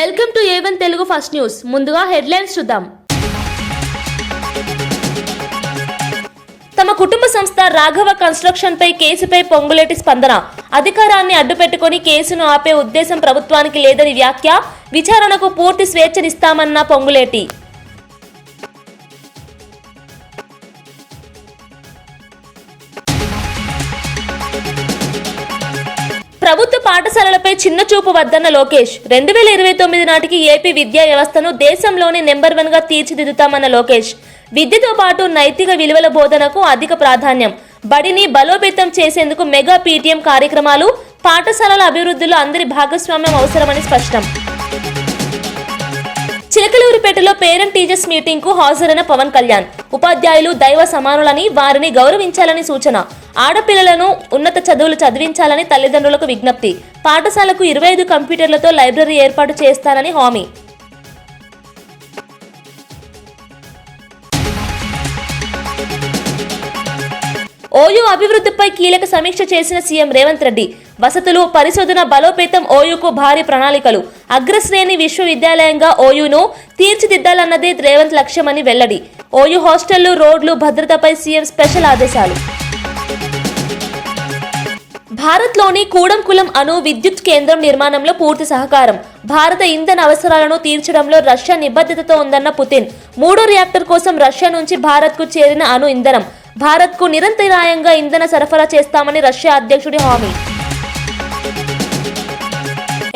Welcome to A1 Telugu first news. ముందుగా headlines చూద్దాం. తమ కుటుంబ సంస్థ రాఘవ కన్స్ట్రక్షన్ పై కేసుపై పొంగులేటి స్పందన. అధికారాన్ని అడ్డుపెట్టుకుని కేసును ఆపే ఉద్దేశం ప్రభుత్వానికి లేదని వ్యాఖ్య. విచారణకు పూర్తి స్వేచ్ఛనిస్తామన్న పొంగులేటి. ప్రభుత్వ పాఠశాలలపై చిన్న చూపు వద్దన్న లోకేష్. 2029 నాటికి ఏపీ విద్యా వ్యవస్థను దేశంలోనే నెంబర్ 1 గా తీర్చిదిద్దుతామన్న లోకేష్. విద్యతో పాటు నైతిక విలువల బోధనకు అధిక ప్రాధాన్యం. బడిని బలోపేతం చేసేందుకు మెగా పీటీఎం కార్యక్రమాలు, పాఠశాలల అభివృద్ధిలో అందరి భాగస్వామ్యం అవసరమని స్పష్టం. చిలకలూరిపేటలో పేరెంట్ టీచర్స్ మీటింగ్ కు హాజరైన పవన్ కళ్యాణ్. ఉపాధ్యాయులు దైవ సమానులని, వారిని గౌరవించాలని సూచన. ఆడపిల్లలను ఉన్నత చదువులు చదివించాలని తల్లిదండ్రులకు విజ్ఞప్తి. పాఠశాలకు 25 కంప్యూటర్లతో లైబ్రరీ ఏర్పాటు చేస్తానని హామీ. ఓయూ అభివృద్ధిపై కీలక సమీక్ష చేసిన సీఎం రేవంత్ రెడ్డి. వసతులు, పరిశోధన బలోపేతం, ఓయూకు భారీ ప్రణాళికలు. అగ్రశ్రేణి విశ్వవిద్యాలయంగా ఓయూను తీర్చిదిద్దాలన్నదే రేవంత్ లక్ష్యమని వెల్లడి. ఓయూ హాస్టళ్లు, రోడ్లు భద్రతపై సీఎం స్పెషల్ ఆదేశాలు. భారత్లోని కూడంకులం అణు విద్యుత్ కేంద్రం నిర్మాణంలో పూర్తి సహకారం. భారత ఇంధన అవసరాలను తీర్చడంలో రష్యా నిబద్ధతతో ఉందన్న పుతిన్. 3వ రియాక్టర్ కోసం రష్యా నుంచి భారత్కు చేరిన అణు ఇంధనం. భారత్కు నిరంతరాయంగా ఇంధన సరఫరా చేస్తామని రష్యా అధ్యక్షుడి హామీ.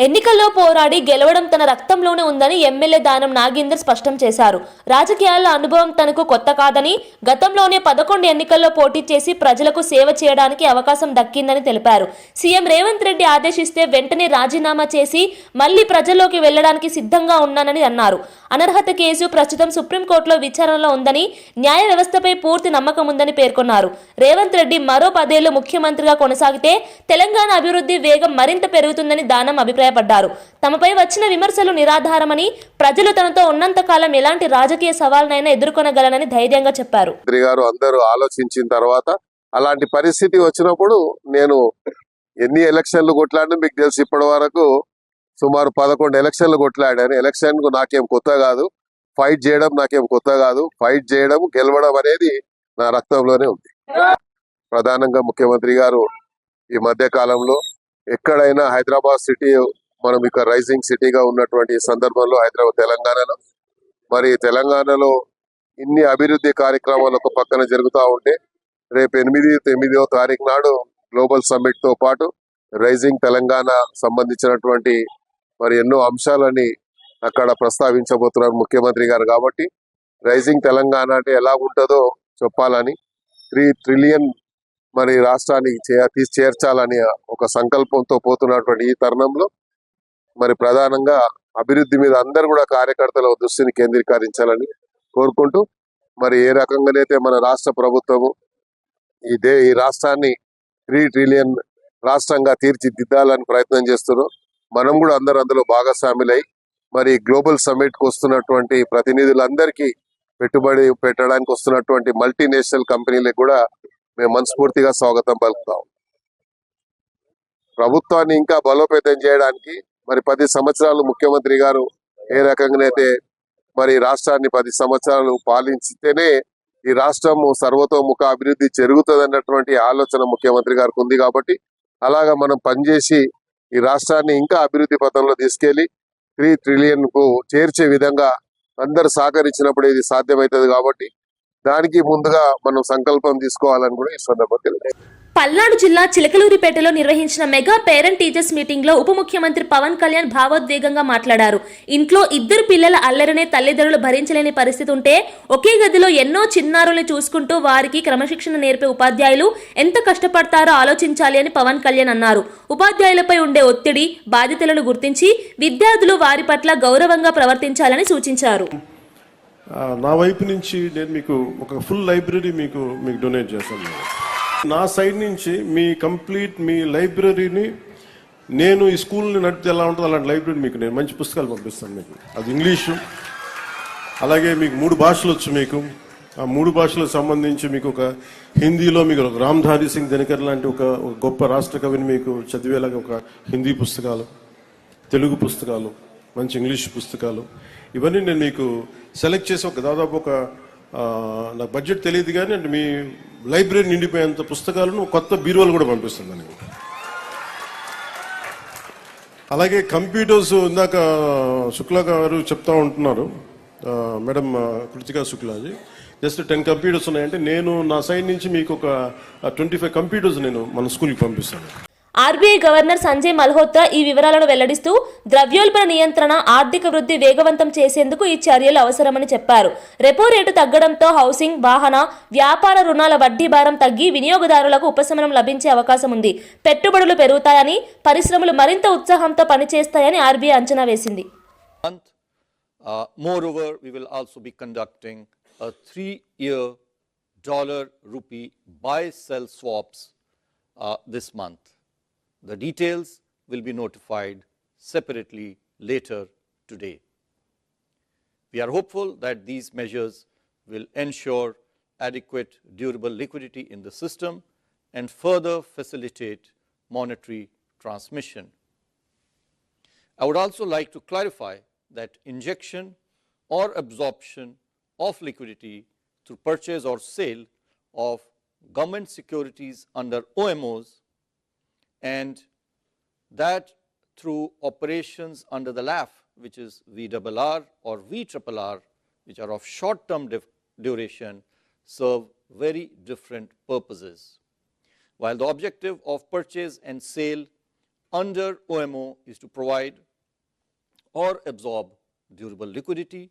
ఎన్నికల్లో పోరాడి గెలవడం తన రక్తంలోనే ఉందని ఎమ్మెల్యే దానం నాగేందర్ స్పష్టం చేశారు. రాజకీయాల అనుభవం తనకు కొత్త కాదని, గతంలోనే 11 ఎన్నికల్లో పోటీ చేసి ప్రజలకు సేవ చేయడానికి అవకాశం దక్కిందని తెలిపారు. సీఎం రేవంత్ రెడ్డి ఆదేశిస్తే వెంటనే రాజీనామా చేసి మళ్లీ ప్రజల్లోకి వెళ్లడానికి సిద్ధంగా ఉన్నానని అన్నారు. అనర్హత కేసు ప్రస్తుతం సుప్రీంకోర్టులో విచారణలో ఉందని, న్యాయ వ్యవస్థపై పూర్తి నమ్మకం ఉందని పేర్కొన్నారు. రేవంత్ రెడ్డి మరో 10 ఏళ్లు ముఖ్యమంత్రిగా కొనసాగితే తెలంగాణ అభివృద్ధి వేగం మరింత పెరుగుతుందని దానం అభిప్రాయపడ్డారు. తమపై వచ్చిన విమర్శలు నిరాధారమని, ప్రజలు తనతో ఉన్నంత కాలం ఎలాంటి రాజకీయ సవాళ్లనైనా ఎదుర్కొనగలనని ధైర్యంగా చెప్పారు. అందరూ ఆలోచించిన తర్వాత అలాంటి పరిస్థితి వచ్చినప్పుడు నేను ఎన్ని ఎలక్షన్లు కొట్లాడినా మీకు తెలిసి ఇప్పటి వరకు సుమారు 11 ఎలక్షన్లు కొట్లాడాను. ఎలక్షన్ కు నాకేం కొత్త కాదు, ఫైట్ చేయడం నాకేం కొత్త కాదు. ఫైట్ చేయడం, గెలవడం అనేది నా రక్తంలోనే ఉంది. ప్రధానంగా ముఖ్యమంత్రి గారు ఈ మధ్య కాలంలో ఎక్కడైనా హైదరాబాద్ సిటీ మనం ఇక రైజింగ్ సిటీగా ఉన్నటువంటి సందర్భంలో తెలంగాణలో తెలంగాణలో ఇన్ని అభివృద్ధి కార్యక్రమాలు ఒక పక్కన జరుగుతూ ఉంటే రేపు 8-9వ తారీఖు నాడు గ్లోబల్ సమ్మిట్ తో పాటు రైజింగ్ తెలంగాణ సంబంధించినటువంటి ఎన్నో అంశాలని అక్కడ ప్రస్తావించబోతున్నారు ముఖ్యమంత్రి గారు. కాబట్టి రైజింగ్ తెలంగాణ అంటే ఎలా ఉంటుందో చెప్పాలని, 3 ట్రిలియన్ రాష్ట్రానికి చేర్చాలని ఒక సంకల్పంతో పోతున్నటువంటి ఈ తరుణంలో ప్రధానంగా అభివృద్ధి మీద అందరూ కూడా కార్యకర్తల దృష్టిని కేంద్రీకరించాలని కోరుకుంటూ ఏ రకంగానైతే మన రాష్ట్ర ప్రభుత్వము ఈ రాష్ట్రాన్ని 3 ట్రిలియన్ రాష్ట్రంగా తీర్చిదిద్దాలని ప్రయత్నం చేస్తున్నాం. మనం కూడా అందరూ అందులో భాగస్వాములై గ్లోబల్ సమ్మిట్ కు వస్తున్నటువంటి ప్రతినిధులందరికీ, పెట్టుబడి పెట్టడానికి వస్తున్నటువంటి మల్టీనేషనల్ కంపెనీలకు కూడా మేము మనస్ఫూర్తిగా స్వాగతం పలుకుతాం. ప్రభుత్వాన్ని ఇంకా బలోపేతం చేయడానికి 10 సంవత్సరాలు ముఖ్యమంత్రి గారు ఏ రకంగానైతే రాష్ట్రాన్ని 10 సంవత్సరాలు పాలించితేనే ఈ రాష్ట్రం సర్వతోముఖ అభివృద్ధి జరుగుతుంది అన్నటువంటి ఆలోచన ముఖ్యమంత్రి గారికి ఉంది. కాబట్టి అలాగా మనం పనిచేసి ఈ రాష్ట్రాన్ని ఇంకా అభివృద్ధి పథంలో తీసుకెళ్లి 3 ట్రిలియన్ కు చేర్చే విధంగా అందరు సహకరించినప్పుడు ఇది సాధ్యమవుతుంది. కాబట్టి దానికి ముందుగా మనం సంకల్పం తీసుకోవాలని కూడా ఈ సందర్భంగా పల్నాడు జిల్లా చిలకలూరిపేటలో నిర్వహించిన మెగా పేరెంట్ టీచర్స్ మీటింగ్ లో ఉప ముఖ్యమంత్రి పవన్ కళ్యాణ్ భావోద్వేగంగా మాట్లాడారు. ఇంట్లో 2 పిల్లల అల్లరినే తల్లిదండ్రులు భరించలేని పరిస్థితి ఉంటే ఒకే గదిలో ఎన్నో చిన్నారుల్ని చూసుకుంటూ వారికి క్రమశిక్షణ నేర్పే ఉపాధ్యాయులు ఎంత కష్టపడతారో ఆలోచించాలి అని పవన్ కళ్యాణ్ అన్నారు. ఉపాధ్యాయులపై ఉండే ఒత్తిడి, బాధ్యతలను గుర్తించి విద్యార్థులు వారి పట్ల గౌరవంగా ప్రవర్తించాలని సూచించారు. నా వైపు నుంచి నేను మీకు ఒక ఫుల్ లైబ్రరీ మీకు డొనేట్ చేస్తాను. నా సైడ్ నుంచి మీ లైబ్రరీని నేను ఈ స్కూల్ని నడిపితే ఎలా ఉంటుందో అలాంటి లైబ్రరీ మీకు నేను మంచి పుస్తకాలు పంపిస్తాను. మీకు అది ఇంగ్లీషు, అలాగే మీకు 3 భాషలు వచ్చు. మీకు ఆ 3 భాషలకు సంబంధించి మీకు ఒక హిందీలో మీకు రామ్ధారీ సింగ్ దినకర్ లాంటి ఒక గొప్ప రాష్ట్ర కవిని మీకు చదివేలాగా ఒక హిందీ పుస్తకాలు, తెలుగు పుస్తకాలు, మంచి ఇంగ్లీష్ పుస్తకాలు ఇవన్నీ నేను మీకు సెలెక్ట్ చేసి ఒక దాదాపు ఒక నాకు బడ్జెట్ తెలియదు కానీ అంటే మీ లైబ్రరీ నిండిపోయేంత పుస్తకాలను కొత్త బీరువాలు కూడా పంపిస్తుంది నేను. అలాగే కంప్యూటర్స్ ఇందాక శుక్లా గారు చెప్తా ఉంటున్నారు, madam Kritika Shuklaji, just 10 computers ఉన్నాయంటే నేను నా సైడ్ నుంచి మీకు ఒక 25 కంప్యూటర్స్ నేను మన స్కూల్కి పంపిస్తాను. ఆర్బీఐ గవర్నర్ సంజయ్ మల్హోత్రా ఈ వివరాలను వెల్లడిస్తూ ద్రవ్యోల్బణ నియంత్రణ, ఆర్థిక వృద్ధి వేగవంతం చేసేందుకు ఈ చర్యలు అవసరమని చెప్పారు. రెపో రేటు తగ్గడంతో హౌసింగ్, వాహన, వ్యాపార రుణాల వడ్డీ భారం తగ్గి వినియోగదారులకు ఉపశమనం లభించే అవకాశం ఉంది. పెట్టుబడులు పెరుగుతాయని, పరిశ్రమలు మరింత ఉత్సాహంతో పనిచేస్తాయని ఆర్బీఐ అంచనా వేసింది. Moreover, we will also be conducting a 3-year dollar-rupee buy-sell swaps this month. The details will be notified separately later today. We are hopeful that these measures will ensure adequate durable liquidity in the system and further facilitate monetary transmission. I would also like to clarify that injection or absorption of liquidity through purchase or sale of government securities under OMOs and that through operations under the LAF, which is VRR or VRRR, which are of short-term duration, serve very different purposes. While the objective of purchase and sale under OMO is to provide or absorb durable liquidity,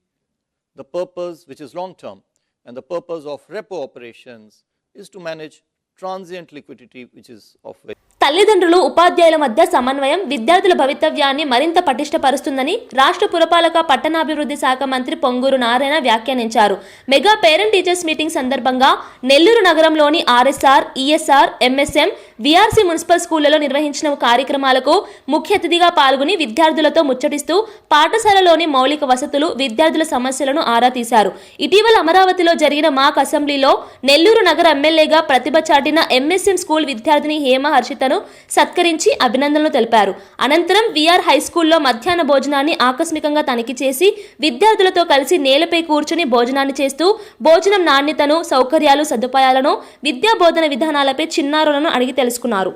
the purpose, which is long-term, and the purpose of repo operations is to manage transient liquidity, which is of very తల్లిదండ్రులు, ఉపాధ్యాయుల మధ్య సమన్వయం విద్యార్థుల భవితవ్యాన్ని మరింత పటిష్టపరుస్తుందని రాష్ట్ర పురపాలక పట్టణాభివృద్ధి శాఖ మంత్రి పొంగూరు నారాయణ వ్యాఖ్యానించారు. మెగా పేరెంట్ టీచర్స్ మీటింగ్ సందర్భంగా నెల్లూరు నగరంలోని RSR, ESR, MSM, VRC municipal స్కూళ్లలో నిర్వహించిన కార్యక్రమాలకు ముఖ్య అతిథిగా పాల్గొని విద్యార్థులతో ముచ్చటిస్తూ పాఠశాలలోని మౌలిక వసతులు, విద్యార్థుల సమస్యలను ఆరా తీశారు. ఇటీవల అమరావతిలో జరిగిన మాక్ అసెంబ్లీలో నెల్లూరు నగర ఎమ్మెల్యేగా ప్రతిభ చాటిన ఎంఎస్ఎం స్కూల్ విద్యార్థిని హేమ హర్షితను సత్కరించి అభినందనలు తెలిపారు. అనంతరం విఆర్ హైస్కూల్లో మధ్యాహ్న భోజనాన్ని ఆకస్మికంగా తనిఖీ చేసి విద్యార్థులతో కలిసి నేలపై కూర్చుని భోజనాన్ని చేస్తూ భోజనం నాణ్యతను, సౌకర్యాలు, సదుపాయాలను, విద్యా బోధన విధానాలపై చిన్నారులను అడిగి తెలుసుకున్నారు.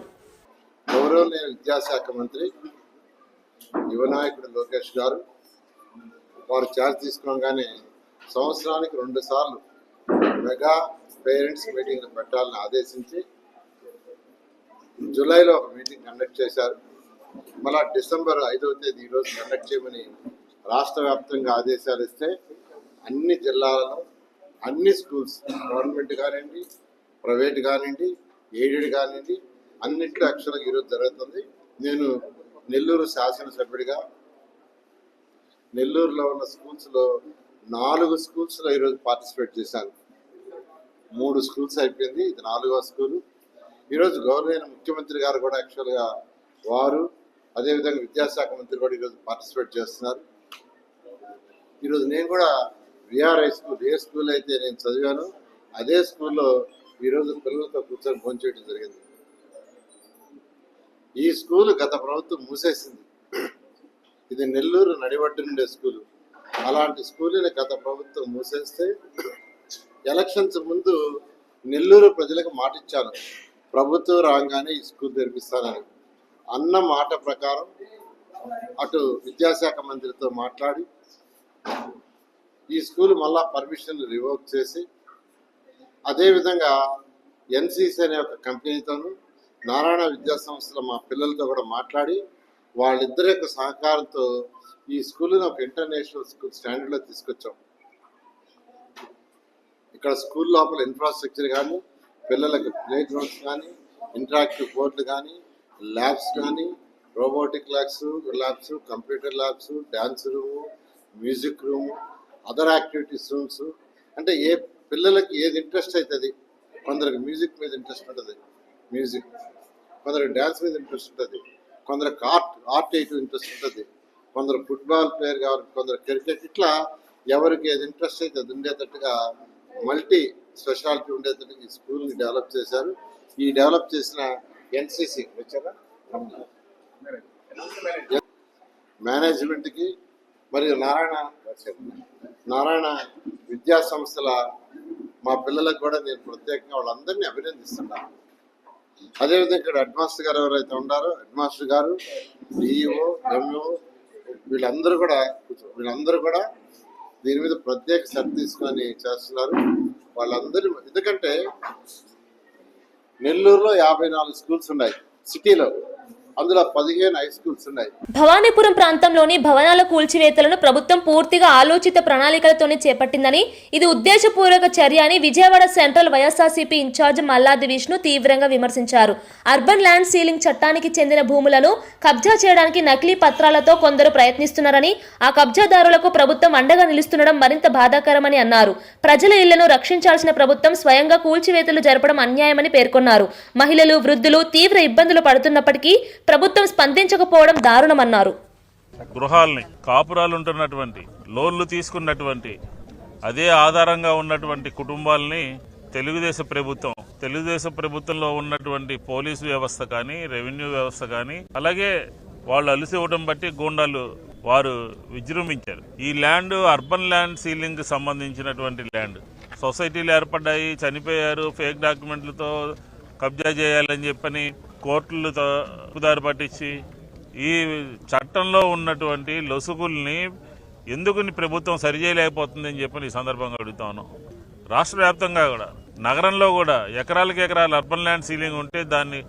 గౌరవనీయ విద్యాశాఖ మంత్రి యువనాయకుడు లోకేష్ గారు వారు ఛార్జ్ తీసుకోగానే సంవత్సరానికి 2 సార్లు మెగా పేరెంట్స్ మీటింగ్లు పెట్టాలని ఆదేశించి జూలైలో ఒక మీటింగ్ కండక్ట్ చేశారు. మళ్ళా డిసెంబర్ 5వ తేదీ ఈరోజు కండక్ట్ చేయమని రాష్ట్ర వ్యాప్తంగా ఆదేశాలు ఇస్తే అన్ని జిల్లాలలో అన్ని స్కూల్స్, గవర్నమెంట్ కానివ్వండి, ప్రైవేట్ కానివ్వండి, ఎయిడెడ్ కానివ్వండి, అన్నింటిలో యాక్చువల్గా ఈరోజు జరుగుతుంది. నేను నెల్లూరు శాసనసభ్యుడిగా నెల్లూరులో ఉన్న స్కూల్స్లో 4 స్కూల్స్లో ఈరోజు పార్టిసిపేట్ చేశాను. 3 స్కూల్స్ అయిపోయింది, ఇది 4వ స్కూలు. ఈరోజు గౌరవనీయ ముఖ్యమంత్రి గారు కూడా యాక్చువల్గా వారు అదేవిధంగా విద్యాశాఖ మంత్రి కూడా ఈరోజు పార్టిసిపేట్ చేస్తున్నారు. ఈరోజు నేను కూడా విఆర్ హై స్కూల్, ఏ స్కూల్ అయితే నేను చదివాను అదే స్కూల్లో ఈరోజు పిల్లలతో కూర్చొని భోంచేయడం జరిగింది. ఈ స్కూల్ గత ప్రభుత్వం మూసేసింది. ఇది నెల్లూరు నడిబడ్డు నుండే స్కూలు. అలాంటి స్కూల్ని గత ప్రభుత్వం మూసేస్తే ఎలక్షన్స్ ముందు నెల్లూరు ప్రజలకు మాట ఇచ్చాను, ప్రభుత్వం రాగానే ఈ స్కూల్ తెరిపిస్తానని. అన్న మాట ప్రకారం అటు విద్యాశాఖ మంత్రితో మాట్లాడి ఈ స్కూల్ మళ్ళా పర్మిషన్ రివోక్ చేసి అదేవిధంగా ఎన్సీసీ అనే ఒక కంపెనీతోనూ నారాయణ విద్యా సంస్థల మా పిల్లలతో కూడా మాట్లాడి వాళ్ళిద్దరి యొక్క సహకారంతో ఈ స్కూల్ని ఒక ఇంటర్నేషనల్ స్కూల్ స్టాండర్డ్లో తీసుకొచ్చాం. ఇక్కడ స్కూల్ లోపల ఇన్ఫ్రాస్ట్రక్చర్ కానీ, పిల్లలకు ప్లే గ్రౌండ్స్ కానీ, ఇంటరాక్టివ్ బోర్డులు కానీ, ల్యాబ్స్ కానీ, robotic labs, computer labs, dance room, music room, other activities rooms. అంటే ఏ పిల్లలకి ఏది ఇంట్రెస్ట్ అవుతుంది, కొందరికి మ్యూజిక్ మీద ఇంట్రెస్ట్ ఉంటుంది, మ్యూజిక్, కొందరికి డ్యాన్స్ మీద ఇంట్రెస్ట్ ఉంటుంది, కొందరికి ఆర్ట్ ఇంట్రెస్ట్ ఉంటుంది, కొందరు ఫుట్బాల్ ప్లేయర్ కావాలి, కొందరు క్రికెట్, ఇట్లా ఎవరికి ఏది ఇంట్రెస్ట్ అయితే అది ఉండేటట్టుగా మల్టీ స్పెషాలిటీ ఉండేటట్టుగా ఈ స్కూల్ని డెవలప్ చేశారు. ఈ డెవలప్ చేసిన ఎన్సీసీ వచ్చారా మేనేజ్మెంట్కి మరియు నారాయణ విద్యా సంస్థల మా పిల్లలకు కూడా నేను ప్రత్యేకంగా వాళ్ళందరినీ అభినందిస్తున్నాను. అదేవిధంగా ఇక్కడ హెడ్ మాస్టర్ గారు ఎవరైతే ఉన్నారో, హెడ్ మాస్టర్ గారు, డిఈఓ, ఎంఓ వీళ్ళందరూ కూడా దీని మీద ప్రత్యేక శ్రద్ధ తీసుకొని చేస్తున్నారు. వాళ్ళందరూ ఎందుకంటే నెల్లూరులో 54 స్కూల్స్ ఉన్నాయి సిటీలో, అందులో 15 హై స్కూల్స్ ఉన్నాయి. భవానీపురం ప్రాంతంలోని భవనాల కూల్చివేతలను ప్రభుత్వం పూర్తిగా ఆలోచిత ప్రణాళికలతోనే చేపట్టిందని, ఇది ఉద్దేశపూర్వక చర్య అని విజయవాడ సెంట్రల్ వైఎస్ఆర్సీపీ ఇన్ఛార్జ్ మల్లాది విష్ణు తీవ్రంగా విమర్శించారు. అర్బన్ ల్యాండ్ సీలింగ్ చట్టానికి చెందిన భూములను కబ్జా చేయడానికి నకిలీ పత్రాలతో కొందరు ప్రయత్నిస్తున్నారని, ఆ కబ్జాదారులకు ప్రభుత్వం అండగా నిలుస్తుండడం మరింత బాధాకరమని అన్నారు. ప్రజల ఇళ్లను రక్షించాల్సిన ప్రభుత్వం స్వయంగా కూల్చివేతలు జరపడం అన్యాయమని పేర్కొన్నారు. మహిళలు, వృద్ధులు తీవ్ర ఇబ్బందులు పడుతున్నప్పటికీ ప్రభుత్వం స్పందించకపోవడం దారుణమన్నారు. గృహాల్ని, కాపురాలు ఉంటున్నటువంటి, లోన్లు తీసుకున్నటువంటి, అదే ఆధారంగా ఉన్నటువంటి కుటుంబాలని తెలుగుదేశం ప్రభుత్వంలో ఉన్నటువంటి పోలీసు వ్యవస్థ కానీ, రెవెన్యూ వ్యవస్థ కానీ, అలాగే వాళ్ళు అలసి ఇవ్వడం బట్టి గూండాలు వారు విజృంభించారు. ఈ ల్యాండ్ అర్బన్ ల్యాండ్ సీలింగ్ సంబంధించినటువంటి ల్యాండ్ సొసైటీలు ఏర్పడ్డాయి, చనిపోయారు, ఫేక్ డాక్యుమెంట్లతో కబ్జా చేయాలని చెప్పని కోర్టులతో తప్పుదారి పట్టించి ఈ చట్టంలో ఉన్నటువంటి లొసుగుల్ని ఎందుకు ప్రభుత్వం సరిచేయలేకపోతుందని చెప్పి ఈ సందర్భంగా అడుగుతా ఉన్నాం. రాష్ట్ర వ్యాప్తంగా కూడా, నగరంలో కూడా ఎకరాలకు ఎకరాలు అర్బన్ ల్యాండ్ సీలింగ్ ఉంటే దాన్ని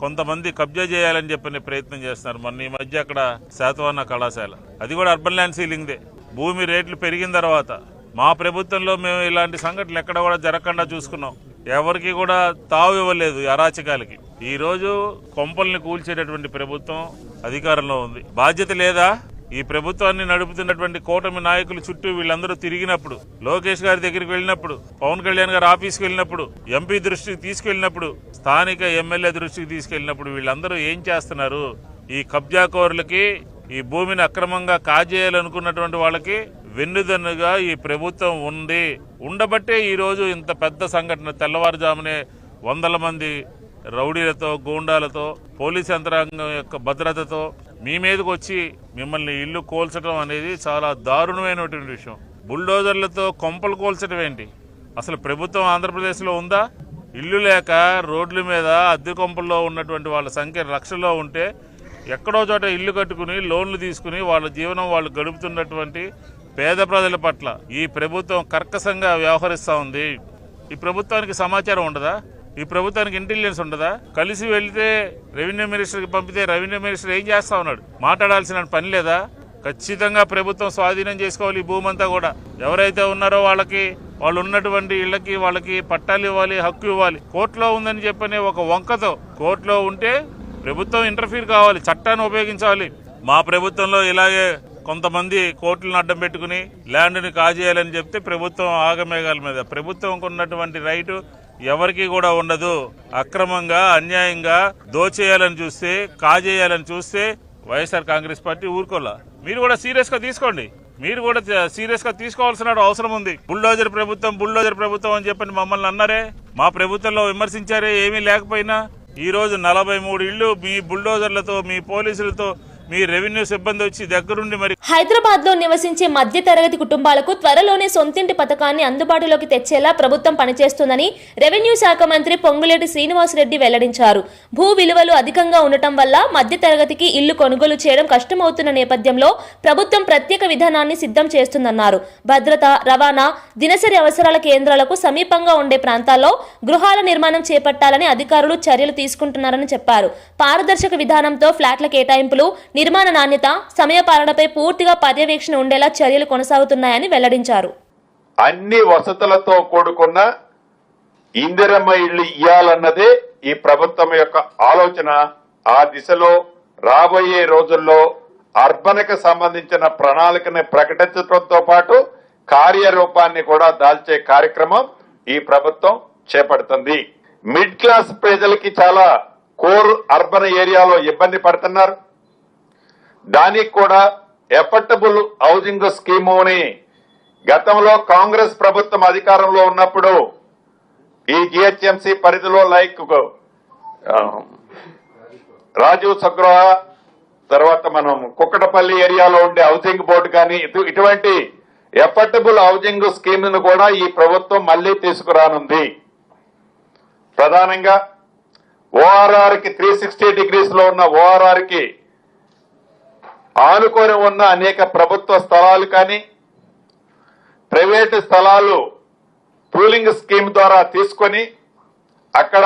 కొంతమంది కబ్జా చేయాలని చెప్పని ప్రయత్నం చేస్తున్నారు. మొన్న ఈ మధ్య అక్కడ శాతవాహన కళాశాల, అది కూడా అర్బన్ ల్యాండ్ సీలింగ్దే. భూమి రేట్లు పెరిగిన తర్వాత మా ప్రభుత్వంలో మేము ఇలాంటి సంఘటనలు ఎక్కడ కూడా జరగకుండా చూసుకున్నాం. ఎవరికి కూడా తావు ఇవ్వలేదు అరాచకాలకి. ఈ రోజు కొంపల్ని కూల్చేటటువంటి ప్రభుత్వం అధికారంలో ఉంది. బాధ్యత లేదా? ఈ ప్రభుత్వాన్ని నడుపుతున్నటువంటి కూటమి నాయకులు చుట్టూ వీళ్ళందరూ తిరిగినప్పుడు, లోకేష్ గారి దగ్గరికి వెళ్ళినప్పుడు, పవన్ కళ్యాణ్ గారి ఆఫీస్కి వెళ్ళినప్పుడు, ఎంపీ దృష్టికి తీసుకెళ్ళినప్పుడు, స్థానిక ఎమ్మెల్యే దృష్టికి తీసుకెళ్ళినప్పుడు వీళ్ళందరూ ఏం చేస్తున్నారు? ఈ కబ్జాకోరులకి, ఈ భూమిని అక్రమంగా కాజేయాలనుకున్నటువంటి వాళ్ళకి వెన్నుదన్నుగా ఈ ప్రభుత్వం ఉండబట్టే ఈరోజు ఇంత పెద్ద సంఘటన. తెల్లవారుజామునే వందల మంది రౌడీలతో, గూండాలతో, పోలీస్ యంత్రాంగం యొక్క భద్రతతో మీ మీదకి వచ్చి మిమ్మల్ని ఇల్లు కోల్చడం అనేది చాలా దారుణమైనటువంటి విషయం. బుల్డోజర్లతో కొంపలు కోల్చడం ఏంటి? అసలు ప్రభుత్వం ఆంధ్రప్రదేశ్లో ఉందా? ఇల్లు లేక రోడ్ల మీద అద్దె కొంపల్లో ఉన్నటువంటి వాళ్ళ సంఖ్య లక్షల్లో ఉంటే, ఎక్కడో చోట ఇల్లు కట్టుకుని లోన్లు తీసుకుని వాళ్ళ జీవనం వాళ్ళు గడుపుతున్నటువంటి పేద ప్రజల పట్ల ఈ ప్రభుత్వం కర్కశంగా వ్యవహరిస్తూ ఉంది. ఈ ప్రభుత్వానికి సమాచారం ఉండదా? ఈ ప్రభుత్వానికి ఇంటెలిజెన్స్ ఉండదా? కలిసి వెళ్తే రెవెన్యూ మినిస్టర్కి పంపితే రెవెన్యూ మినిస్టర్ ఏం చేస్తా ఉన్నాడు? మాట్లాడాల్సిన పని లేదా? ఖచ్చితంగా ప్రభుత్వం స్వాధీనం చేసుకోవాలి ఈ భూమంతా కూడా. ఎవరైతే ఉన్నారో వాళ్ళు ఉన్నటువంటి ఇళ్లకి వాళ్ళకి పట్టాలు ఇవ్వాలి, హక్కు ఇవ్వాలి. కోర్టులో ఉందని చెప్పని ఒక వంకతో కోర్టులో ఉంటే ప్రభుత్వం ఇంటర్ఫీర్ కావాలి, చట్టాన్ని ఉపయోగించాలి. మా ప్రభుత్వంలో ఇలాగే కొంతమంది కోర్టులను అడ్డం పెట్టుకుని ల్యాండ్ని కాజేయాలని చెప్తే ప్రభుత్వం ఆగమేఘాల మీద. ప్రభుత్వంకు ఉన్నటువంటి రైటు ఎవరికి కూడా ఉండదు. అక్రమంగా, అన్యాయంగా దోచేయాలని చూస్తే, కాజేయాలని చూస్తే వైఎస్ఆర్ కాంగ్రెస్ పార్టీ ఊరుకోలా. మీరు కూడా సీరియస్ గా తీసుకోండి. మీరు కూడా సీరియస్ గా తీసుకోవాల్సిన అవసరం ఉంది. బుల్డోజర్ ప్రభుత్వం అని చెప్పని మమ్మల్ని అన్నారే, మా ప్రభుత్వంలో విమర్శించారే. ఏమీ లేకపోయినా ఈ రోజు 43 ఇళ్లు మీ బుల్డోజర్లతో, మీ పోలీసులతో, మీ రెవెన్యూ సిబ్బంది వచ్చి దగ్గరుండి మరి. హైదరాబాద్ లో నివసించే మధ్య తరగతి కుటుంబాలకు త్వరలోనే సొంతింటి పథకాన్ని అందుబాటులోకి తెచ్చేలా ప్రభుత్వం పనిచేస్తుందని రెవెన్యూ శాఖ మంత్రి పొంగులేటి శ్రీనివాసరెడ్డి వెల్లడించారు. భూ విలువలు అధికంగా ఉండటం వల్ల మధ్య తరగతికి ఇల్లు కొనుగోలు చేయడం కష్టమవుతున్న నేపథ్యంలో ప్రభుత్వం ప్రత్యేక విధానాన్ని సిద్ధం చేస్తుందన్నారు. భద్రత, రవాణా, దినసరి అవసరాల కేంద్రాలకు సమీపంగా ఉండే ప్రాంతాల్లో గృహాల నిర్మాణం చేపట్టాలని అధికారులు చర్యలు తీసుకుంటున్నారని చెప్పారు. పారదర్శక విధానంతో ఫ్లాట్ల కేటాయింపులు, నిర్మాణ నాణ్యత, సమయపాలనపై పూర్తిగా పర్యవేక్షణ ఉండేలా చర్యలు కొనసాగుతున్నాయని వెల్లడించారు. అన్ని వసతులతో కూడుకున్న ఇందిరమ్మ ఇళ్లు ఇయ్యాలన్నదే ఈ ప్రభుత్వం యొక్క ఆలోచన. ఆ దిశలో రాబోయే రోజుల్లో అర్బన్కి సంబంధించిన ప్రణాళికని ప్రకటించడంతో పాటు కార్యరూపాన్ని కూడా దాల్చే కార్యక్రమం ఈ ప్రభుత్వం చేపడుతుంది. మిడ్ క్లాస్ ప్రజలకి చాలా కోర్ అర్బన్ ఏరియాలో ఇబ్బంది పడుతున్నారు. దానికి కూడా ఎఫర్టబుల్ హౌసింగ్ స్కీముని గతంలో కాంగ్రెస్ ప్రభుత్వం అధికారంలో ఉన్నప్పుడు ఈ జిహెచ్ఎంసీ పరిధిలో లైక్ రాజీవ్ సగృహ, తర్వాత మనం కుక్కటపల్లి ఏరియాలో ఉండే హౌసింగ్ బోర్డు కానీ ఇటువంటి ఎఫర్డబుల్ హౌసింగ్ స్కీమ్ ను కూడా ఈ ప్రభుత్వం మళ్లీ తీసుకురానుంది. ప్రధానంగా ఓఆర్ఆర్ కి 360 డిగ్రీస్ లో ఉన్న ఓఆర్ఆర్ కి ఆనుకొని ఉన్న అనేక ప్రభుత్వ స్థలాలు కానీ ప్రైవేటు స్థలాలు పూలింగ్ స్కీమ్ ద్వారా తీసుకొని అక్కడ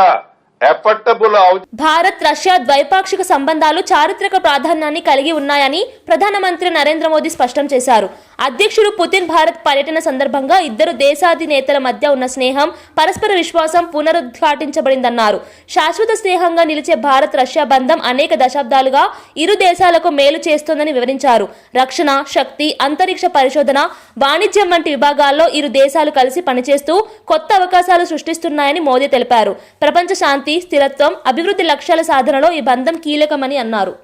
ఎఫర్డబుల్ భారత్ రష్యా ద్వైపాక్షిక సంబంధాలు చారిత్రక ప్రాధాన్యాన్ని కలిగి ఉన్నాయని ప్రధానమంత్రి నరేంద్ర మోదీ స్పష్టం చేశారు. అధ్యక్షుడు పుతిన్ భారత్ పర్యటన సందర్భంగా ఇద్దరు దేశాధినేతల మధ్య ఉన్న స్నేహం, పరస్పర విశ్వాసం పునరుద్ఘాటించబడిందన్నారు. శాశ్వత స్నేహంగా నిలిచే భారత్ రష్యా బంధం అనేక దశాబ్దాలుగా ఇరు దేశాలకు మేలు చేస్తోందని వివరించారు. రక్షణ, శక్తి, అంతరిక్ష పరిశోధన, వాణిజ్యం వంటి విభాగాల్లో ఇరు దేశాలు కలిసి పనిచేస్తూ కొత్త అవకాశాలు సృష్టిస్తున్నాయని మోదీ తెలిపారు. ప్రపంచ శాంతి, స్థిరత్వం, అభివృద్ధి లక్ష్యాల సాధనలో ఈ బంధం కీలకమని అన్నారు.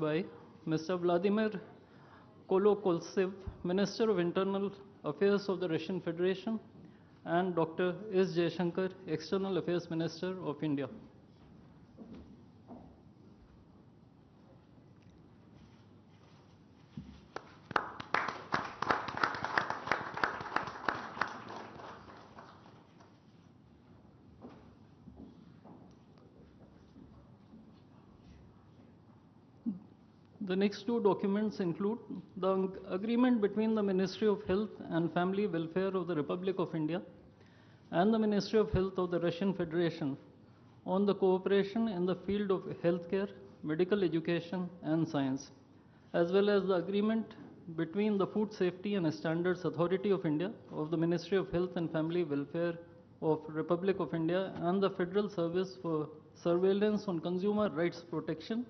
By Mr. Vladimir Kolokoltsev, Minister of Internal Affairs of the Russian Federation, and Dr. S. Jaishankar, External Affairs Minister of India. The next two documents include the agreement between the Ministry of Health and Family Welfare of the Republic of India and the Ministry of Health of the Russian Federation on the cooperation in the field of healthcare, medical education and science, as well as the agreement between the Food Safety and Standards Authority of India of the Ministry of Health and Family Welfare of Republic of India and the Federal Service for Surveillance on Consumer Rights Protection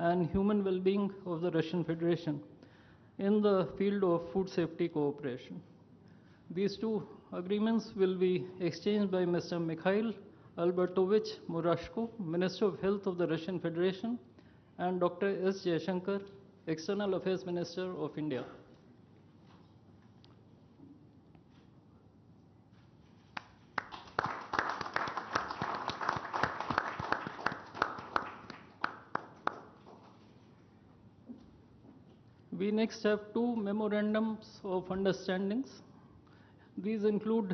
and Human Well-being of the Russian Federation in the field of food safety cooperation. These two agreements will be exchanged by Mr. Mikhail Albertovich Murashko, Minister of Health of the Russian Federation, and Dr. S. Jaishankar, External Affairs Minister of India. We next have two memorandums of understandings. These include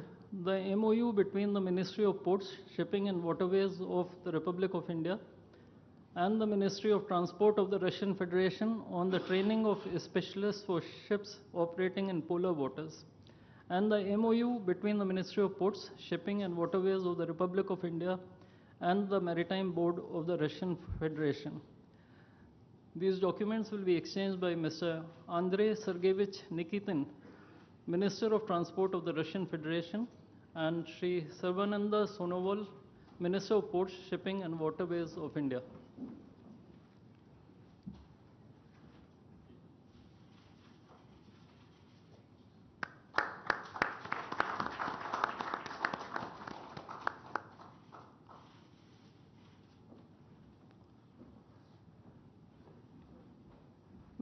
the MOU between the Ministry of Ports, Shipping and Waterways of the Republic of India and the Ministry of Transport of the Russian Federation on the training of specialists for ships operating in polar waters, and the MOU between the Ministry of Ports, Shipping and Waterways of the Republic of India and the Maritime Board of the Russian Federation. These documents will be exchanged by Mr. Andrei Sergeyevich Nikitin, Minister of Transport of the Russian Federation, and Sri Sarvananda Sonoval, Minister of Ports, Shipping and Waterways of India.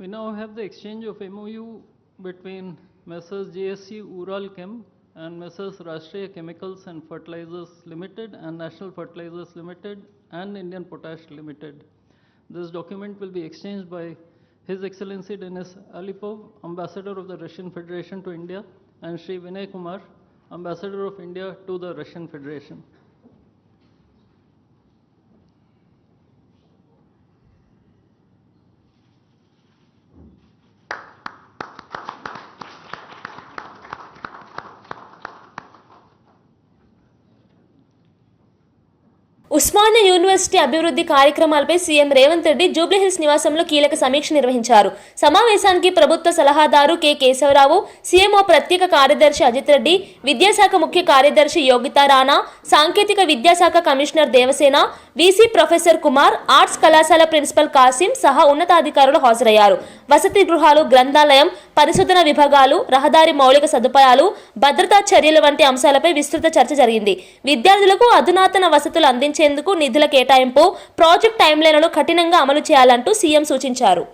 We now have the exchange of MOU between Messrs. JSC Uralchem and Messrs. Rashtriya Chemicals and Fertilizers Limited and National Fertilizers Limited and Indian Potash Limited. This document will be exchanged by His Excellency Denis Alipov, Ambassador of the Russian Federation to India, and Sri Vinay Kumar, Ambassador of India to the Russian Federation. Osmania university అభివృద్ధి కార్యక్రమాలపై CM Revanth Reddy Jubilee Hills నివాసంలో కీలక సమీక్ష నిర్వహించారు. సమావేశానికి ప్రభుత్వ సలహాదారు K Keshavarao, CMO ప్రత్యేక కార్యదర్శి అజిత్ రెడ్డి, విద్యాశాఖ ముఖ్య కార్యదర్శి యోగితా రాణా, సాంకేతిక విద్యాశాఖ commissioner Devasena, VC professor Kumar, arts కళాశాల ప్రిన్సిపల్ కాసిం సహా ఉన్నతాధికారులు హాజరయ్యారు. వసతి గృహాలు, గ్రంథాలయం, పరిశోధన విభాగాలు, రహదారి మౌలిక సదుపాయాలు, భద్రతా చర్యలు వంటి అంశాలపై విస్తృత చర్చ జరిగింది. విద్యార్థులకు అధునాతన వసతులు అందించేందుకు నిధుల కేటాయింపు, ప్రాజెక్ట్ టైమ్లైన్లను కఠినంగా అమలు చేయాలంటూ సీఎం సూచించారు.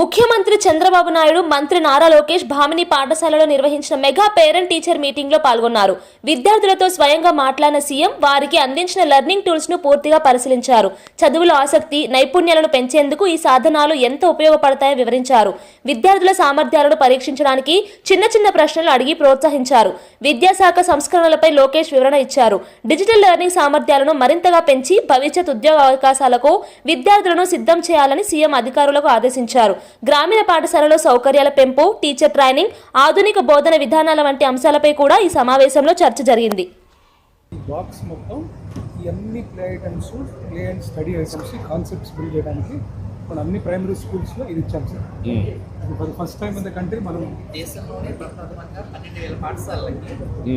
ముఖ్యమంత్రి చంద్రబాబు నాయుడు మంత్రి నారా లోకేష్ భామిని పాఠశాలలో నిర్వహించిన మెగా పేరెంట్ టీచర్ మీటింగ్ లో పాల్గొన్నారు. విద్యార్థులతో స్వయంగా మాట్లాడిన సీఎం వారికి అందించిన లెర్నింగ్ టూల్స్ ను పూర్తిగా పరిశీలించారు. చదువులో ఆసక్తి, నైపుణ్యాలను పెంచేందుకు ఈ సాధనాలు ఎంత ఉపయోగపడతాయో వివరించారు. విద్యార్థుల సామర్థ్యాలను పరీక్షించడానికి చిన్న చిన్న ప్రశ్నలు అడిగి ప్రోత్సహించారు. విద్యాశాఖ సంస్కరణలపై లోకేష్ వివరణ ఇచ్చారు. డిజిటల్ లెర్నింగ్ సామర్థ్యాలను మరింతగా పెంచి భవిష్యత్ ఉద్యోగ అవకాశాలకు విద్యార్థులను సిద్ధం చేయాలని సీఎం అధికారులకు ఆదేశించారు. గ్రామీణ పాఠశాలలో సౌకర్యాల పెంపు, టీచర్ ట్రైనింగ్, ఆధునిక బోధన విధానాల వంటి అంశాలపై కూడా ఈ సమావేశంలో చర్చ జరిగింది. బాక్స్ మొత్తం ఈ అన్ని play items, play and study items, concepts build చేయడానికి మన అన్ని ప్రైమరీ స్కూల్స్లో ఇది ఇచ్చాం sir. For first time in the country మనం దేశంలోనే ప్రప్రథమంగా 12,000 పాఠశాలలకి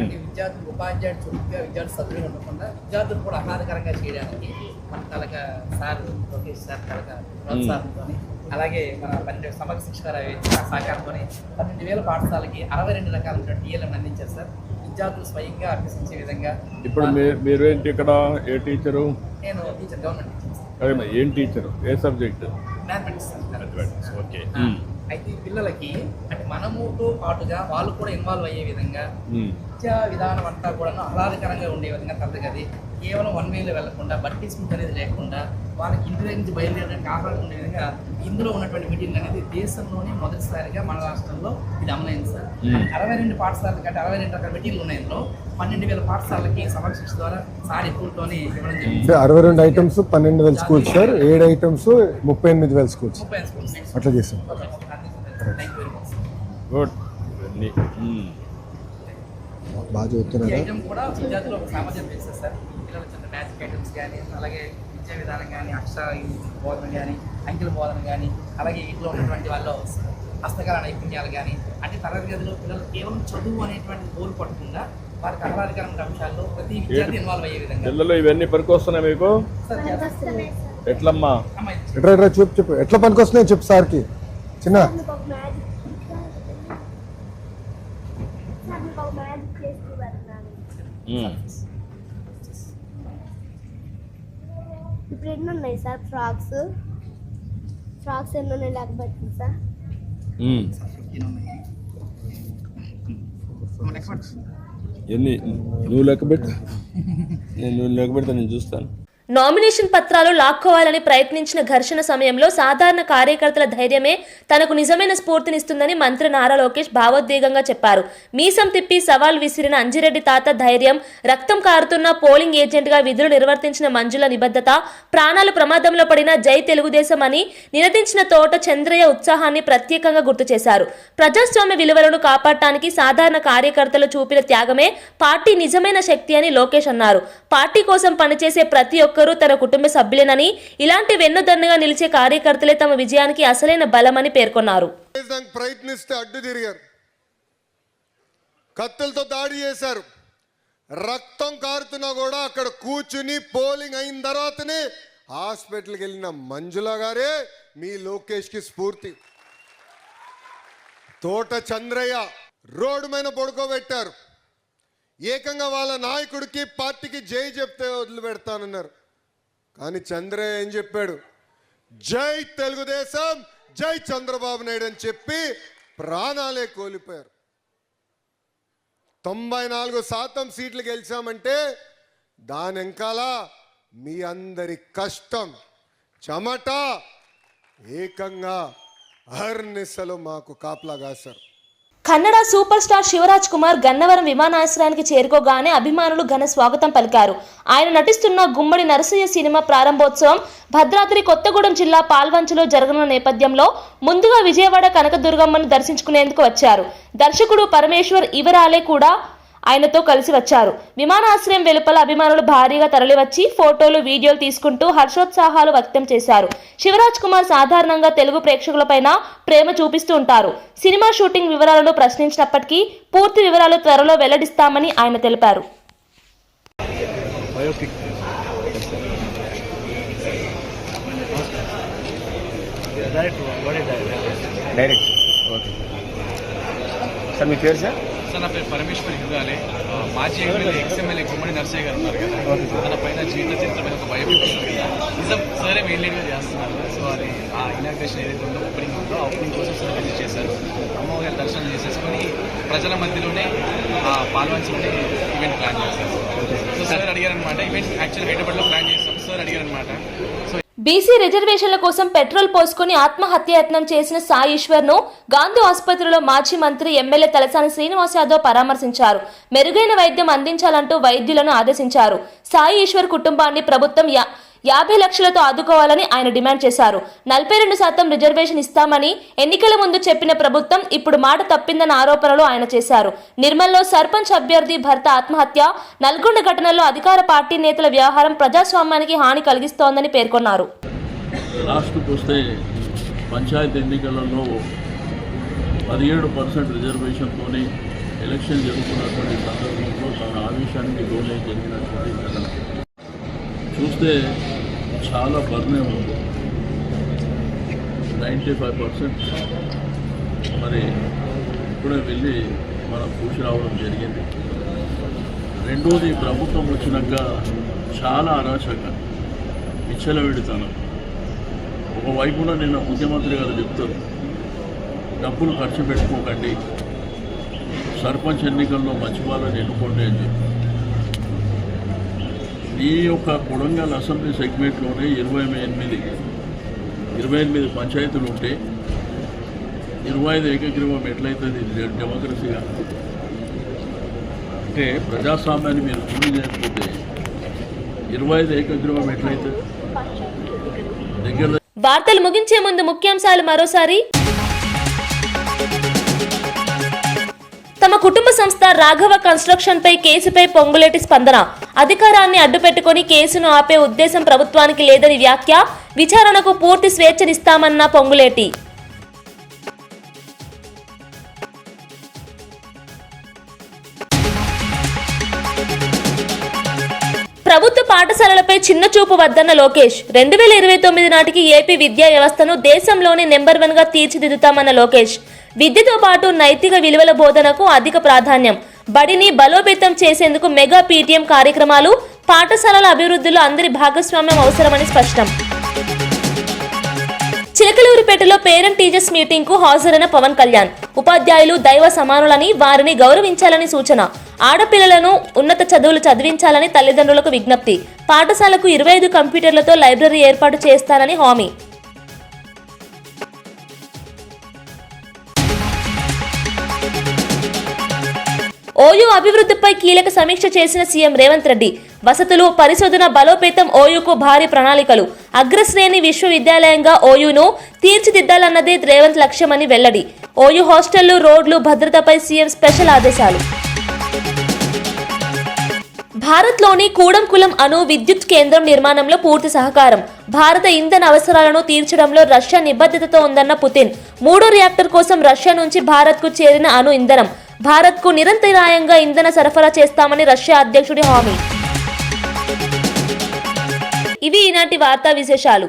అంటే విద్యార్థులు ఉపాధ్యాయుడు చురుగ్గా విద్యార్థులు సభ్యులు ఉండకుండా విద్యార్థులు కూడా ఆహ్లాదకరంగా చేయడానికి మన తలక సార్ లోకేష్ సార్ తలక ప్రోత్సాహంతో అలాగే మన 12 సమగ్ర శిక్షణ సహకారంతో 12,000 పాఠశాలకి 62 రకాల టీఎల్ఎం అందించారు సార్. విద్యార్థులు స్వయంగా అభ్యసించే విధంగా. ఇప్పుడు మీరేంటి ఇక్కడ ఏ టీచరు? నేను టీచర్, గవర్నమెంట్ టీచర్. ఏం టీచరు? ఏ సబ్జెక్ట్? Mathematics sir. ఓకే. అయితే ఈ పిల్లలకి అంటే మనముతో పాటుగా వాళ్ళు కూడా ఇన్వాల్వ్ అయ్యే విధంగా విద్యా విధానం అంతా కూడా ఆహ్లాదకరంగా ఉండే విధంగా తరగతి కేవలం 1 వేలో వెళ్లకుండా బట్టి స్మిత్ అనేది లేకుండా వాళ్ళకి ఇంటి దగ్గర నుంచి బయలుదేరడానికి ఆహ్లాదం ఉండే విధంగా ఇందులో ఉన్నటువంటి మీటింగ్ అనేది దేశంలోనే మొదటిసారిగా మన రాష్ట్రంలో ఇది అమలైంది సార్. 62 పాఠశాలల కంటే 62 రకాల మీటింగ్లు ఉన్నాయి. ఇందులో 12,000 పాఠశాలలకి సమగ్ర శిక్ష ద్వారా సార్ ఎక్కువతోనే ఇవ్వడం జరిగింది. 62 items 12,000 schools sir. 7 items 38,000 schools 30 schools అట్లా చేస్తాం. గుడ్. బాగా చదువుతున్నారు. ఐటమ్ కూడా విద్యార్థులు ఒక సామర్థ్యం పెంచారు సార్. పిల్లలు చిన్న మ్యాథ్స్ ఐటమ్స్ కానీ, అలాగే విద్యా విధానం కానీ, అక్షర బోధన కానీ, అంకెల బోధన కానీ, అలాగే ఇంట్లో ఉన్నటువంటి వాళ్ళు హస్తకళ నైపుణ్యాలు కానీ, అంటే తరగతి గదిలో పిల్లలు కేవలం చదువు అనేటువంటి కోరు పట్టకుండా వారికి ఆహ్లాదకరమైన అంశాల్లో ప్రతి విద్యార్థి ఇన్వాల్వ్ అయ్యే విధంగా. పిల్లలు ఇవన్నీ పనికొస్తున్నాయి మీకు? ఎట్లమ్మా? ఎట్లా చెప్పు ఎట్లా పనికొస్తున్నాయి చెప్పు సార్కి. చిన్న ఇప్పుడు ఎన్ని ఉన్నాయి సార్? ఫ్రాక్స్ ఎన్ని ఉన్నాయి లేకపోతే సార్? ఎన్ని నువ్వు లెక్క పెట్టు. నువ్వు లెక్క పెడతా, నేను చూస్తాను. నామినేషన్ పత్రాలు లాక్కోవాలని ప్రయత్నించిన ఘర్షణ సమయంలో సాధారణ కార్యకర్తల ధైర్యమే తనకు నిజమైన స్ఫూర్తినిస్తుందని మంత్రి నారా లోకేష్ భావోద్వేగంగా చెప్పారు. మీసం తిప్పి సవాల్ విసిరిన అంజిరెడ్డి తాత ధైర్యం, రక్తం కారుతున్న పోలింగ్ ఏజెంట్గా విధులు నిర్వర్తించిన మంజుల నిబద్ధత, ప్రాణాలు ప్రమాదంలో పడిన జై తెలుగుదేశం అని నినదించిన తోట చంద్రయ్య ఉత్సాహాన్ని ప్రత్యేకంగా గుర్తు చేశారు. ప్రజాస్వామ్య విలువలను కాపాడటానికి సాధారణ కార్యకర్తలు చూపిన త్యాగమే పార్టీ నిజమైన శక్తి అని లోకేష్ అన్నారు. పార్టీ కోసం పనిచేసే ప్రతి ఒక్కరూ తన కుటుంబ సభ్యులేనని, ఇలాంటి వెన్నుదన్నుగా నిలిచే కార్యకర్తలే తమ విజయానికి అసలైన బలమని పేర్కొన్నారు. ప్రయత్నిస్తే అడ్డు తిరిగారు, కత్తులతో దాడి చేశారు, రక్తం కారుతున్నా కూడా అక్కడ కూర్చుని పోలింగ్ అయిన తర్వాతనే హాస్పిటల్కి వెళ్ళిన మంజుల గారే మీ లోకేష్కి స్ఫూర్తి. తోట చంద్రయ్య రోడ్డు మీద పడుకోబెట్టారు. ఏకంగా వాళ్ళ నాయకుడికి పార్టీకి జై చెప్తే వదిలిపెడతానన్నారు. కానీ చంద్రయ్య ఏం చెప్పాడు? జై తెలుగుదేశం, జై చంద్రబాబు నాయుడు అని చెప్పి ప్రాణాలే కోల్పోయారు. 94% సీట్లు గెలిచామంటే దాని వెనకాల మీ అందరి కష్టం, చెమట, ఏకంగా అహర్నిశలు మాకు కాపలా కాశారు. కన్నడ సూపర్ స్టార్ శివరాజ్ కుమార్ గన్నవరం విమానాశ్రయానికి చేరుకోగానే అభిమానులు ఘన స్వాగతం పలికారు. ఆయన నటిస్తున్న గుమ్మడి నరసయ్య సినిమా ప్రారంభోత్సవం భద్రాద్రి కొత్తగూడెం జిల్లా పాల్వంచలో జరగనున్న నేపథ్యంలో ముందుగా విజయవాడ కనకదుర్గమ్మను దర్శించుకునేందుకు వచ్చారు. దర్శకుడు పరమేశ్వర్ ఇవరాలే కూడా ఆయనతో కలిసి వచ్చారు. విమానాశ్రయం వెలుపల అభిమానులు భారీగా తరలివచ్చి ఫోటోలు, వీడియోలు తీసుకుంటూ హర్షోత్సాహాలు వ్యక్తం చేశారు. శివరాజ్ కుమార్ సాధారణంగా తెలుగు ప్రేక్షకులపైన ప్రేమ చూపిస్తూ ఉంటారు. సినిమా షూటింగ్ వివరాలను ప్రశ్నించినప్పటికీ పూర్తి వివరాలు త్వరలో వెల్లడిస్తామని ఆయన తెలిపారు. సార్ మీ పేరు సార్? సార్ నా పేరు పరమేశ్వర్ హింగాలే. మాజీ ఎమ్మెల్యే ఎక్స్ఎమ్మెల్యే గుమ్మడి నర్సయ్య గారు ఉన్నారు కదా, తన పైన జీవిత చరిత్రమైన ఒక బయోపిక్ వస్తుంది కదా, నిజం సరే మెయిన్ లీడ్గా చేస్తున్నారు. సో అది ఆ ఇనాగ్రేషన్ ఏదైతే ఉందో ఓపెనింగ్ ఉందో ఆ ఓపెనింగ్ కోసం సార్ విజిట్ చేశారు. అమ్మవారి దర్శనం చేసేసుకొని ప్రజల మధ్యలోనే ఆ పాల్వంచలోనే ఈవెంట్ ప్లాన్ చేశారు. సో సార్ అడిగారనమాట, ఈవెంట్ యాక్చువల్ హైదరాబాద్లో ప్లాన్ చేస్తాం. సార్ అడిగారనమాట. సో బీసీ రిజర్వేషన్ల కోసం పెట్రోల్ పోసుకుని ఆత్మహత్యాయత్నం చేసిన సాయి ఈశ్వర్ ను గాంధీ ఆసుపత్రిలో మాజీ మంత్రి ఎమ్మెల్యే తలసాని శ్రీనివాస్ యాదవ్ పరామర్శించారు. మెరుగైన వైద్యం అందించాలంటూ వైద్యులను ఆదేశించారు. సాయి ఈశ్వర్ కుటుంబాన్ని ప్రభుత్వం 50 లక్షలతో ఆదుకోవాలని ఆయన డిమాండ్ చేశారు. 42% రిజర్వేషన్ ఇస్తామని ఎన్నికల ముందు చెప్పిన ప్రభుత్వం ఇప్పుడు మాట తప్పిందన్న ఆరోపణలు ఆయన చేశారు. నిర్మల్లో సర్పంచ్ అభ్యర్థి భర్త ఆత్మహత్య, నల్గొండ ఘటనలో అధికార పార్టీ నేతల వ్యవహారం ప్రజాస్వామ్యానికి హాని కలిగిస్తోందని పేర్కొన్నారు. లాస్ట్కి వస్తే పంచాయతీ ఎన్నికలలో 17% రిజర్వేషన్తోనే ఎలక్షన్ జరుగుతున్నటువంటి సందర్భంలో తన ఆవేశానికి లోనే జరిగినటువంటి ఘటన చూస్తే చాలా బర్నే ఉంది. 95% మరి ఇప్పుడే వెళ్ళి మనం చూసి రావడం జరిగింది. రెండోది, ప్రభుత్వం వచ్చినాక చాలా అరాచక విచ్చలవిడితనం. ఒకవైపున నిన్న ముఖ్యమంత్రి గారు చెప్తారు, డబ్బులు ఖర్చు పెట్టుకోకండి, సర్పంచ్ ఎన్నికల్లో మంచి వాళ్ళని ఎన్నుకోండి అని చెప్పి. ఈ యొక్క కొడంగల్ అసెంబ్లీ సెగ్మెంట్లోనే 28 పంచాయతీలు ఉంటే 25 ఏకగ్రీవం ఎట్లయితుంది డెమోక్రసీగా? అంటే ప్రజాస్వామ్యాన్ని మీరు చూడు చేయకపోతే 25 ఏకగ్రీవం ఎట్లయితుంది? దగ్గర వార్తలు ముగించే ముందు ముఖ్యాంశాలు మరోసారి. తమ కుటుంబ సంస్థ రాఘవ కన్స్ట్రక్షన్ పై కేసుపై పొంగులేటి స్పందన. అధికారాన్ని అడ్డుపెట్టుకుని కేసును ఆపే ఉద్దేశం ప్రభుత్వానికి లేదని వ్యాఖ్య. విచారణకు పూర్తి స్వేచ్ఛనిస్తామన్న పొంగులేటి. ప్రభుత్వ పాఠశాలలపై చిన్న చూపు వద్దన్న లోకేష్. 2029 నాటికి ఏపీ విద్యా వ్యవస్థను దేశంలోనే నెంబర్ 1 గా తీర్చిదిద్దుతామన్న లోకేష్. విద్యతో పాటు నైతిక విలువల బోధనకు అధిక ప్రాధాన్యం. బడిని బలోపేతం చేసేందుకు మెగా పీటీఎం కార్యక్రమాలు, పాఠశాలల అభివృద్ధిలో అందరి భాగస్వామ్యం అవసరమని స్పష్టం. చిలకలూరిపేటలో పేరెంట్ టీచర్స్ మీటింగ్ కు హాజరైన పవన్ కళ్యాణ్. ఉపాధ్యాయులు దైవ సమానులని, వారిని గౌరవించాలని సూచన. ఆడపిల్లలను ఉన్నత చదువులు చదివించాలని తల్లిదండ్రులకు విజ్ఞప్తి. పాఠశాలకు 25 కంప్యూటర్లతో లైబ్రరీ ఏర్పాటు చేస్తానని హామీ. ఓయూ అభివృద్ధిపై కీలక సమీక్ష చేసిన సీఎం రేవంత్ రెడ్డి. వసతులు, పరిశోధన బలోపేతం, ఓయూకు భారీ ప్రణాళికలు. అగ్రశ్రేణి విశ్వవిద్యాలయంగా ఓయూను తీర్చిదిద్దాలన్నదే రేవంత్ లక్ష్యమని వెల్లడి. ఓయూ హాస్టళ్లు, రోడ్లు భద్రతపై సీఎం స్పెషల్ ఆదేశాలు. భారత్లోని కూడంకులం అణు విద్యుత్ కేంద్రం నిర్మాణంలో పూర్తి సహకారం. భారత ఇంధన అవసరాలను తీర్చడంలో రష్యా నిబద్ధతతో ఉందన్న పుతిన్. 3వ రియాక్టర్ కోసం రష్యా నుంచి భారత్కు చేరిన అణు ఇంధనం. భారత్కు నిరంతరాయంగా ఇంధన సరఫరా చేస్తామని రష్యా అధ్యక్షుడి హామీ. ఇవి ఈనాటి వార్తా విశేషాలు.